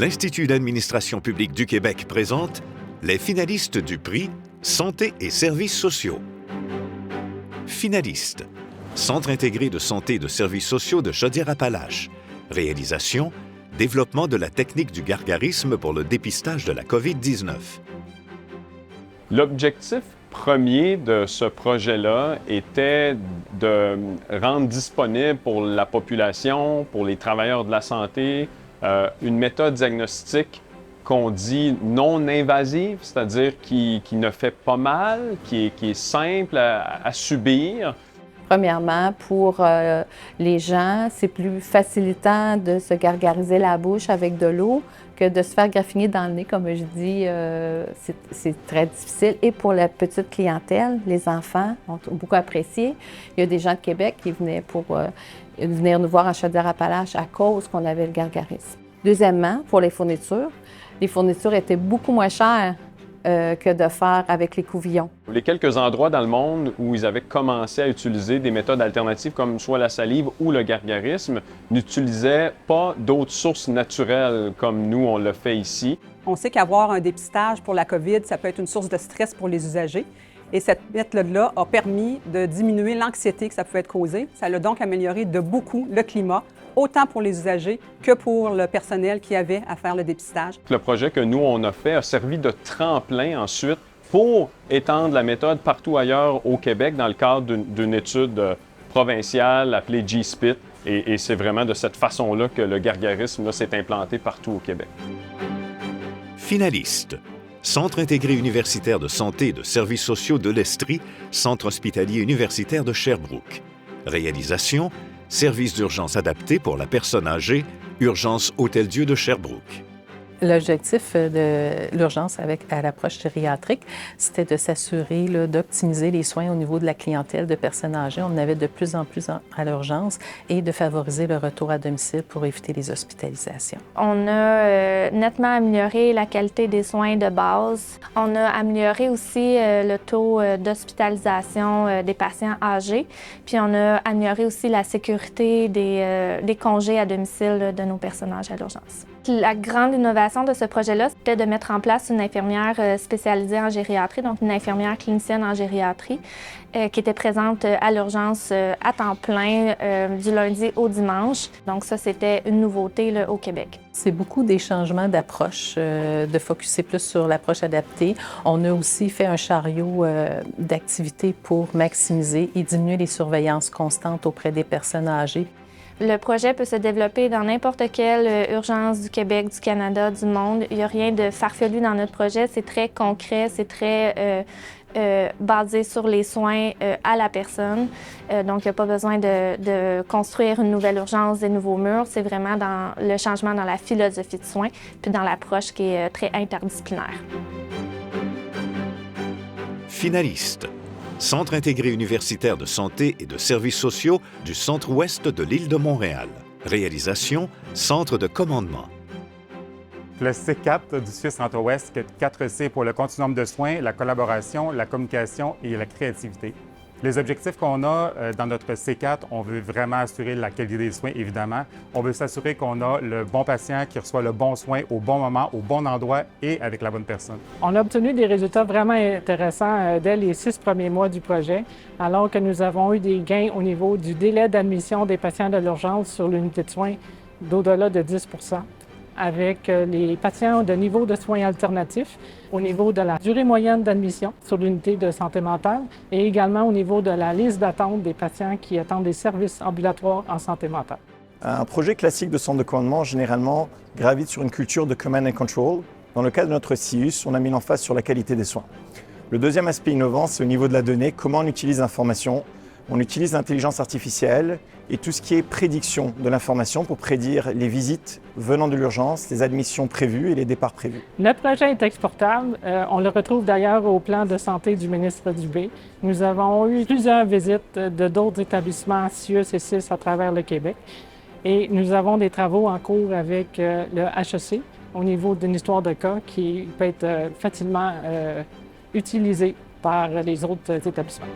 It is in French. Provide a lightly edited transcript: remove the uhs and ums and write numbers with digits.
l'Institut d'administration publique du Québec présente les finalistes du prix Santé et services sociaux. Finalistes: Centre intégré de santé et de services sociaux de Chaudière-Appalaches. Réalisation: développement de la technique du gargarisme pour le dépistage de la COVID-19. L'objectif premier de ce projet-là était de rendre disponible pour la population, pour les travailleurs de la santé, une méthode diagnostique qu'on dit non invasive, c'est-à-dire qui ne fait pas mal, qui est simple à subir. Premièrement, pour les gens, c'est plus facilitant de se gargariser la bouche avec de l'eau que de se faire graffiner dans le nez, comme je dis, c'est très difficile. Et pour la petite clientèle, les enfants ont beaucoup apprécié. Il y a des gens de Québec qui venaient pour venir nous voir en Chaudière-Appalaches à cause qu'on avait le gargarisme. Deuxièmement, pour les fournitures étaient beaucoup moins chères que de faire avec les couvillons. Les quelques endroits dans le monde où ils avaient commencé à utiliser des méthodes alternatives comme soit la salive ou le gargarisme n'utilisaient pas d'autres sources naturelles comme nous on le fait ici. On sait qu'avoir un dépistage pour la COVID, ça peut être une source de stress pour les usagers. Et cette méthode-là a permis de diminuer l'anxiété que ça pouvait être causé. Ça a donc amélioré de beaucoup le climat, autant pour les usagers que pour le personnel qui avait à faire le dépistage. Le projet que nous, on a fait a servi de tremplin ensuite pour étendre la méthode partout ailleurs au Québec dans le cadre d'une étude provinciale appelée GSPIT. Et c'est vraiment de cette façon-là que le gargarisme s'est implanté partout au Québec. Finalistes: Centre intégré universitaire de santé et de services sociaux de l'Estrie, Centre hospitalier universitaire de Sherbrooke. Réalisation: service d'urgence adapté pour la personne âgée, Urgence Hôtel-Dieu de Sherbrooke. L'objectif de l'urgence à l'approche gériatrique, c'était de s'assurer d'optimiser les soins au niveau de la clientèle de personnes âgées. On en avait de plus en plus à l'urgence et de favoriser le retour à domicile pour éviter les hospitalisations. On a nettement amélioré la qualité des soins de base. On a amélioré aussi le taux d'hospitalisation des patients âgés. Puis on a amélioré aussi la sécurité des congés à domicile de nos personnes âgées à l'urgence. La grande innovation de ce projet-là, c'était de mettre en place une infirmière spécialisée en gériatrie, donc une infirmière clinicienne en gériatrie, qui était présente à l'urgence à temps plein du lundi au dimanche. Donc ça, c'était une nouveauté là, au Québec. C'est beaucoup des changements d'approche, de focusser plus sur l'approche adaptée. On a aussi fait un chariot d'activités pour maximiser et diminuer les surveillances constantes auprès des personnes âgées. Le projet peut se développer dans n'importe quelle urgence du Québec, du Canada, du monde. Il n'y a rien de farfelu dans notre projet. C'est très concret, c'est très basé sur les soins à la personne. Donc, il n'y a pas besoin de construire une nouvelle urgence, des nouveaux murs. C'est vraiment dans le changement dans la philosophie de soins puis dans l'approche qui est très interdisciplinaire. Finalistes: Centre intégré universitaire de santé et de services sociaux du centre-ouest de l'île de Montréal. Réalisation: Centre de commandement. Le C4 du Suisse Centre-Ouest, 4C pour le continuum de soins, la collaboration, la communication et la créativité. Les objectifs qu'on a dans notre C4, on veut vraiment assurer la qualité des soins, évidemment. On veut s'assurer qu'on a le bon patient qui reçoit le bon soin au bon moment, au bon endroit et avec la bonne personne. On a obtenu des résultats vraiment intéressants dès les 6 premiers mois du projet, alors que nous avons eu des gains au niveau du délai d'admission des patients de l'urgence sur l'unité de soins d'au-delà de 10 avec les patients de niveau de soins alternatifs, au niveau de la durée moyenne d'admission sur l'unité de santé mentale et également au niveau de la liste d'attente des patients qui attendent des services ambulatoires en santé mentale. Un projet classique de centre de commandement, généralement, gravite sur une culture de command and control. Dans le cas de notre CIUS, on a mis l'emphase sur la qualité des soins. Le deuxième aspect innovant, c'est au niveau de la donnée, comment on utilise l'information. On utilise l'intelligence artificielle et tout ce qui est prédiction de l'information pour prédire les visites venant de l'urgence, les admissions prévues et les départs prévus. Notre projet est exportable. On le retrouve d'ailleurs au plan de santé du ministre Dubé. Nous avons eu plusieurs visites de d'autres établissements CIUS et CIS à travers le Québec. Et nous avons des travaux en cours avec le HEC au niveau d'une histoire de cas qui peut être facilement utilisée par les autres établissements.